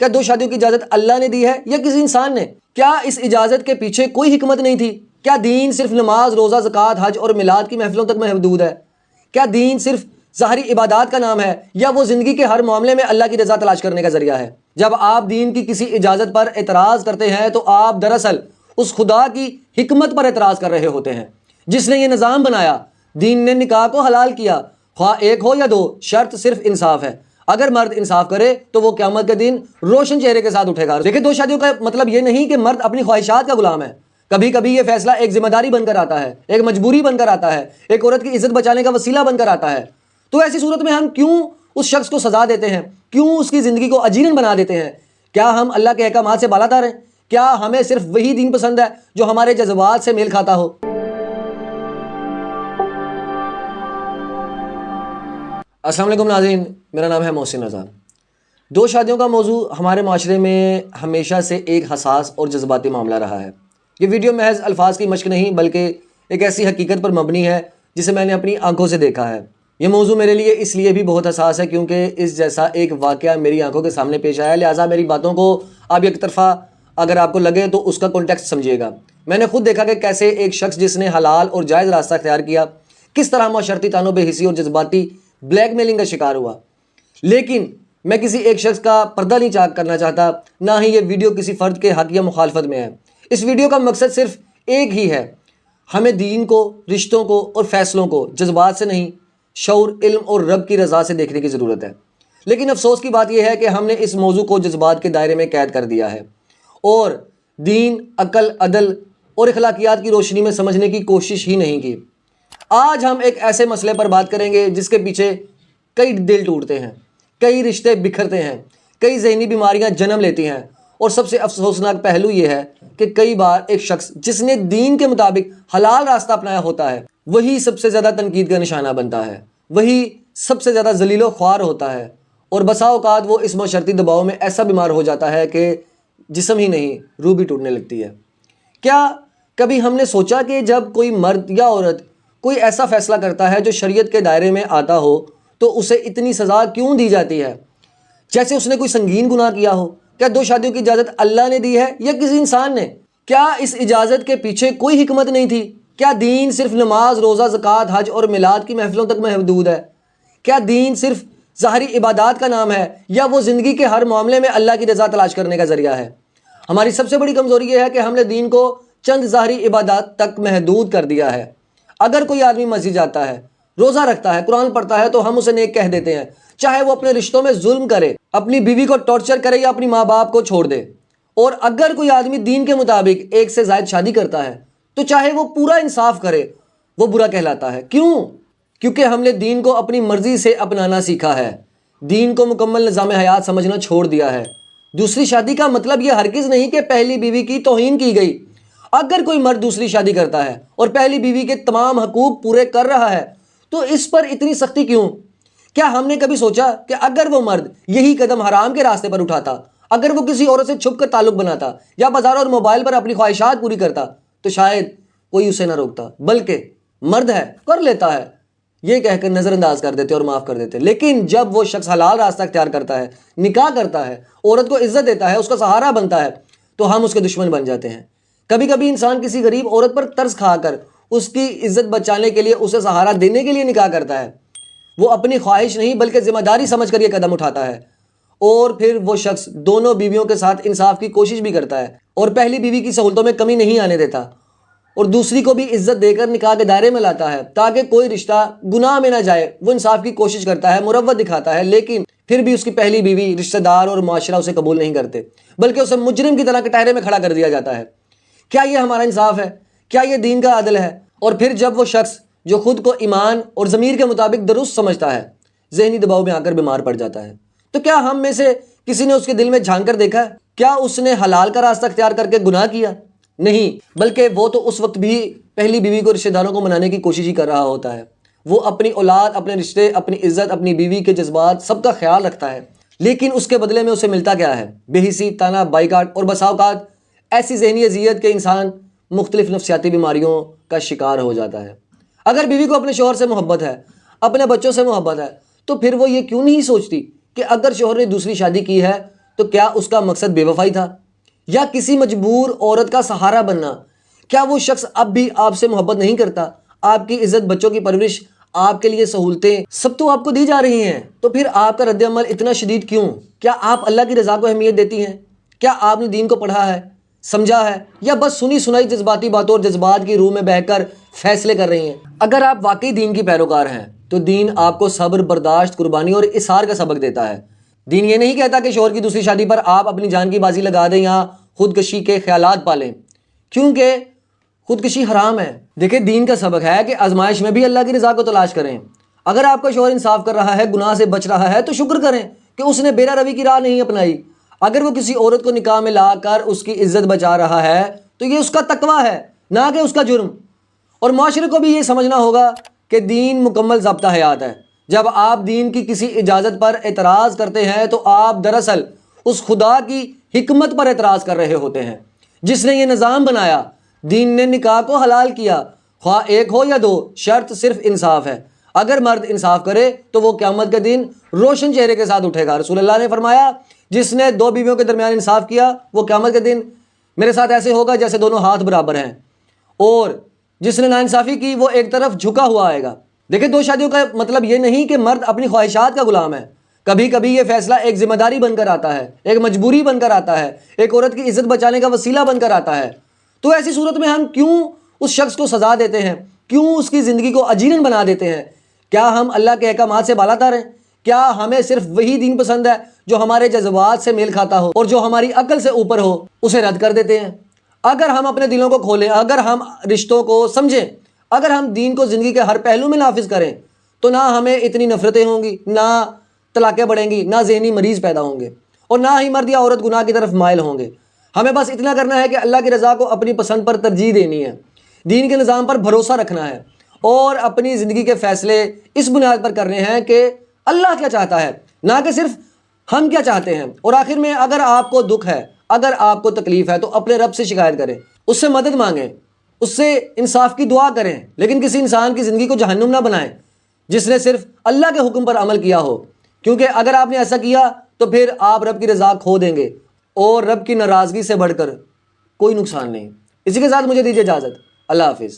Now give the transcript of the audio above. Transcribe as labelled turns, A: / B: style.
A: کیا دو شادیوں کی اجازت اللہ نے دی ہے یا کسی انسان نے؟ کیا اس اجازت کے پیچھے کوئی حکمت نہیں تھی؟ کیا دین صرف نماز، روزہ، زکوٰۃ، حج اور میلاد کی محفلوں تک محدود ہے؟ کیا دین صرف ظاہری عبادات کا نام ہے یا وہ زندگی کے ہر معاملے میں اللہ کی رضا تلاش کرنے کا ذریعہ ہے؟ جب آپ دین کی کسی اجازت پر اعتراض کرتے ہیں تو آپ دراصل اس خدا کی حکمت پر اعتراض کر رہے ہوتے ہیں جس نے یہ نظام بنایا۔ دین نے نکاح کو حلال کیا، خواہ ایک ہو یا دو، شرط صرف انصاف ہے۔ اگر مرد انصاف کرے تو وہ قیامت کے دن روشن چہرے کے ساتھ اٹھے گا۔ دیکھیں، دو شادیوں کا مطلب یہ نہیں کہ مرد اپنی خواہشات کا غلام ہے۔ کبھی کبھی یہ فیصلہ ایک ذمہ داری بن کر آتا ہے، ایک مجبوری بن کر آتا ہے، ایک عورت کی عزت بچانے کا وسیلہ بن کر آتا ہے۔ تو ایسی صورت میں ہم کیوں اس شخص کو سزا دیتے ہیں؟ کیوں اس کی زندگی کو اجیرن بنا دیتے ہیں؟ کیا ہم اللہ کے احکامات سے بالاتر ہیں؟ کیا ہمیں صرف وہی دین پسند ہے جو ہمارے جذبات سے میل کھاتا ہو؟ السلام علیکم ناظرین، میرا نام ہے محسن رضا۔ دو شادیوں کا موضوع ہمارے معاشرے میں ہمیشہ سے ایک حساس اور جذباتی معاملہ رہا ہے۔ یہ ویڈیو محض الفاظ کی مشق نہیں بلکہ ایک ایسی حقیقت پر مبنی ہے جسے میں نے اپنی آنکھوں سے دیکھا ہے۔ یہ موضوع میرے لیے اس لیے بھی بہت حساس ہے کیونکہ اس جیسا ایک واقعہ میری آنکھوں کے سامنے پیش آیا، لہٰذا میری باتوں کو آپ یک طرفہ اگر آپ کو لگے تو اس کا کانٹیکسٹ سمجھیے گا۔ میں نے خود دیکھا کہ کیسے ایک شخص جس نے حلال اور جائز راستہ اختیار کیا کس طرح معاشرتی تانوں بے حسی اور جذباتی بلیک میلنگ کا شکار ہوا۔ لیکن میں کسی ایک شخص کا پردہ نہیں چاک کرنا چاہتا، نہ ہی یہ ویڈیو کسی فرد کے حق یا مخالفت میں ہے۔ اس ویڈیو کا مقصد صرف ایک ہی ہے، ہمیں دین کو، رشتوں کو اور فیصلوں کو جذبات سے نہیں، شعور، علم اور رب کی رضا سے دیکھنے کی ضرورت ہے۔ لیکن افسوس کی بات یہ ہے کہ ہم نے اس موضوع کو جذبات کے دائرے میں قید کر دیا ہے اور دین، عقل، عدل اور اخلاقیات کی روشنی میں سمجھنے کی کوشش ہی نہیں کی۔ آج ہم ایک ایسے مسئلے پر بات کریں گے جس کے پیچھے کئی دل ٹوٹتے ہیں، کئی رشتے بکھرتے ہیں، کئی ذہنی بیماریاں جنم لیتی ہیں، اور سب سے افسوسناک پہلو یہ ہے کہ کئی بار ایک شخص جس نے دین کے مطابق حلال راستہ اپنایا ہوتا ہے وہی سب سے زیادہ تنقید کا نشانہ بنتا ہے، وہی سب سے زیادہ ذلیل و خوار ہوتا ہے، اور بسا اوقات وہ اس معاشرتی دباؤ میں ایسا بیمار ہو جاتا ہے کہ جسم ہی نہیں، روح بھی ٹوٹنے لگتی ہے۔ کیا کبھی ہم نے سوچا کہ جب کوئی مرد یا عورت کوئی ایسا فیصلہ کرتا ہے جو شریعت کے دائرے میں آتا ہو تو اسے اتنی سزا کیوں دی جاتی ہے جیسے اس نے کوئی سنگین گناہ کیا ہو؟ کیا دو شادیوں کی اجازت اللہ نے دی ہے یا کسی انسان نے؟ کیا اس اجازت کے پیچھے کوئی حکمت نہیں تھی؟ کیا دین صرف نماز، روزہ، زکوٰۃ، حج اور میلاد کی محفلوں تک محدود ہے؟ کیا دین صرف ظاہری عبادات کا نام ہے یا وہ زندگی کے ہر معاملے میں اللہ کی رضا تلاش کرنے کا ذریعہ ہے؟ ہماری سب سے بڑی کمزوری یہ ہے کہ ہم نے دین کو چند ظاہری عبادات تک محدود کر دیا ہے۔ اگر کوئی آدمی مسجد جاتا ہے، روزہ رکھتا ہے، قرآن پڑھتا ہے تو ہم اسے نیک کہہ دیتے ہیں، چاہے وہ اپنے رشتوں میں ظلم کرے، اپنی بیوی کو ٹارچر کرے یا اپنی ماں باپ کو چھوڑ دے۔ اور اگر کوئی آدمی دین کے مطابق ایک سے زائد شادی کرتا ہے تو چاہے وہ پورا انصاف کرے، وہ برا کہلاتا ہے۔ کیوں؟ کیونکہ ہم نے دین کو اپنی مرضی سے اپنانا سیکھا ہے، دین کو مکمل نظام حیات سمجھنا چھوڑ دیا ہے۔ دوسری شادی کا مطلب یہ ہرگز نہیں کہ پہلی بیوی کی توہین کی گئی۔ اگر کوئی مرد دوسری شادی کرتا ہے اور پہلی بیوی کے تمام حقوق پورے کر رہا ہے تو اس پر اتنی سختی کیوں؟ کیا ہم نے کبھی سوچا کہ اگر وہ مرد یہی قدم حرام کے راستے پر اٹھاتا، اگر وہ کسی عورت سے چھپ کر تعلق بناتا یا بازار اور موبائل پر اپنی خواہشات پوری کرتا تو شاید کوئی اسے نہ روکتا، بلکہ مرد ہے، کر لیتا ہے، یہ کہہ کر نظر انداز کر دیتے اور معاف کر دیتے۔ لیکن جب وہ شخص حلال راستہ اختیار کرتا ہے، نکاح کرتا ہے، عورت کو عزت دیتا ہے، اس کا سہارا بنتا ہے تو ہم اس کے دشمن بن جاتے ہیں۔ کبھی کبھی انسان کسی غریب عورت پر ترس کھا کر اس کی عزت بچانے کے لیے، اسے سہارا دینے کے لیے نکاح کرتا ہے۔ وہ اپنی خواہش نہیں بلکہ ذمہ داری سمجھ کر یہ قدم اٹھاتا ہے، اور پھر وہ شخص دونوں بیویوں کے ساتھ انصاف کی کوشش بھی کرتا ہے اور پہلی بیوی کی سہولتوں میں کمی نہیں آنے دیتا، اور دوسری کو بھی عزت دے کر نکاح کے دائرے میں لاتا ہے تاکہ کوئی رشتہ گناہ میں نہ جائے۔ وہ انصاف کی کوشش کرتا ہے، مروت دکھاتا ہے، لیکن پھر بھی اس کی پہلی بیوی، رشتہ دار اور معاشرہ اسے قبول نہیں کرتے بلکہ اسے مجرم کی طرح کٹہرے میں کھڑا کر دیا جاتا ہے۔ کیا یہ ہمارا انصاف ہے؟ کیا یہ دین کا عدل ہے؟ اور پھر جب وہ شخص جو خود کو ایمان اور ضمیر کے مطابق درست سمجھتا ہے ذہنی دباؤ میں آ کر بیمار پڑ جاتا ہے، تو کیا ہم میں سے کسی نے اس کے دل میں جھانک کر دیکھا ہے؟ کیا اس نے حلال کا راستہ اختیار کر کے گناہ کیا؟ نہیں، بلکہ وہ تو اس وقت بھی پہلی بیوی کو، رشتہ داروں کو منانے کی کوشش ہی کر رہا ہوتا ہے۔ وہ اپنی اولاد، اپنے رشتے، اپنی عزت، اپنی بیوی کے جذبات سب کا خیال رکھتا ہے، لیکن اس کے بدلے میں اسے ملتا کیا ہے؟ بے حسی، طعنہ، بائیکاٹ اور بسا اوقات ایسی ذہنی اذیت کہ انسان مختلف نفسیاتی بیماریوں کا شکار ہو جاتا ہے۔ اگر بیوی کو اپنے شوہر سے محبت ہے، اپنے بچوں سے محبت ہے، تو پھر وہ یہ کیوں نہیں سوچتی کہ اگر شوہر نے دوسری شادی کی ہے تو کیا اس کا مقصد بے وفائی تھا یا کسی مجبور عورت کا سہارا بننا؟ کیا وہ شخص اب بھی آپ سے محبت نہیں کرتا؟ آپ کی عزت، بچوں کی پرورش، آپ کے لیے سہولتیں سب تو آپ کو دی جا رہی ہیں، تو پھر آپ کا رد عمل اتنا شدید کیوں؟ کیا آپ اللہ کی رضا کو اہمیت دیتی ہیں؟ کیا آپ نے دین کو پڑھا ہے، سمجھا ہے، یا بس سنی سنائی جذباتی باتوں اور جذبات کی روح میں بہہ کر فیصلے کر رہی ہیں؟ اگر آپ واقعی دین کی پیروکار ہیں تو دین آپ کو صبر، برداشت، قربانی اور اصرار کا سبق دیتا ہے۔ دین یہ نہیں کہتا کہ شوہر کی دوسری شادی پر آپ اپنی جان کی بازی لگا دیں یا خودکشی کے خیالات پالیں، کیونکہ خودکشی حرام ہے۔ دیکھیں، دین کا سبق ہے کہ آزمائش میں بھی اللہ کی رضا کو تلاش کریں۔ اگر آپ کا شوہر انصاف کر رہا ہے، گناہ سے بچ رہا ہے، تو شکر کریں کہ اس نے بیرا روی کی راہ نہیں اپنائی۔ اگر وہ کسی عورت کو نکاح میں لا کر اس کی عزت بچا رہا ہے تو یہ اس کا تقویٰ ہے، نہ کہ اس کا جرم۔ اور معاشرے کو بھی یہ سمجھنا ہوگا کہ دین مکمل ضابطہ حیات ہے۔ جب آپ دین کی کسی اجازت پر اعتراض کرتے ہیں تو آپ دراصل اس خدا کی حکمت پر اعتراض کر رہے ہوتے ہیں جس نے یہ نظام بنایا۔ دین نے نکاح کو حلال کیا، خواہ ایک ہو یا دو، شرط صرف انصاف ہے۔ اگر مرد انصاف کرے تو وہ قیامت کے دن روشن چہرے کے ساتھ اٹھے گا۔ رسول اللہ نے فرمایا، جس نے دو بیویوں کے درمیان انصاف کیا وہ قیامت کے دن میرے ساتھ ایسے ہوگا جیسے دونوں ہاتھ برابر ہیں، اور جس نے ناانصافی کی وہ ایک طرف جھکا ہوا آئے گا۔ دیکھیں، دو شادیوں کا مطلب یہ نہیں کہ مرد اپنی خواہشات کا غلام ہے۔ کبھی کبھی یہ فیصلہ ایک ذمہ داری بن کر آتا ہے، ایک مجبوری بن کر آتا ہے، ایک عورت کی عزت بچانے کا وسیلہ بن کر آتا ہے۔ تو ایسی صورت میں ہم کیوں اس شخص کو سزا دیتے ہیں؟ کیوں اس کی زندگی کو اجیرن بنا دیتے ہیں؟ کیا ہم اللہ کے احکامات سے بالاتر ہیں؟ کیا ہمیں صرف وہی دین پسند ہے جو ہمارے جذبات سے میل کھاتا ہو اور جو ہماری عقل سے اوپر ہو، اسے رد کر دیتے ہیں؟ اگر ہم اپنے دلوں کو کھولیں، اگر ہم رشتوں کو سمجھیں، اگر ہم دین کو زندگی کے ہر پہلو میں نافذ کریں تو نہ ہمیں اتنی نفرتیں ہوں گی، نہ طلاقیں بڑھیں گی، نہ ذہنی مریض پیدا ہوں گے، اور نہ ہی مرد یا عورت گناہ کی طرف مائل ہوں گے۔ ہمیں بس اتنا کرنا ہے کہ اللہ کی رضا کو اپنی پسند پر ترجیح دینی ہے، دین کے نظام پر بھروسہ رکھنا ہے، اور اپنی زندگی کے فیصلے اس بنیاد پر کرنے ہیں کہ اللہ کیا چاہتا ہے، نہ کہ صرف ہم کیا چاہتے ہیں۔ اور آخر میں، اگر آپ کو دکھ ہے، اگر آپ کو تکلیف ہے، تو اپنے رب سے شکایت کریں، اس سے مدد مانگیں، اس سے انصاف کی دعا کریں، لیکن کسی انسان کی زندگی کو جہنم نہ بنائیں جس نے صرف اللہ کے حکم پر عمل کیا ہو، کیونکہ اگر آپ نے ایسا کیا تو پھر آپ رب کی رضا کھو دیں گے، اور رب کی ناراضگی سے بڑھ کر کوئی نقصان نہیں۔ اسی کے ساتھ مجھے دیجیے اجازت۔ اللہ حافظ۔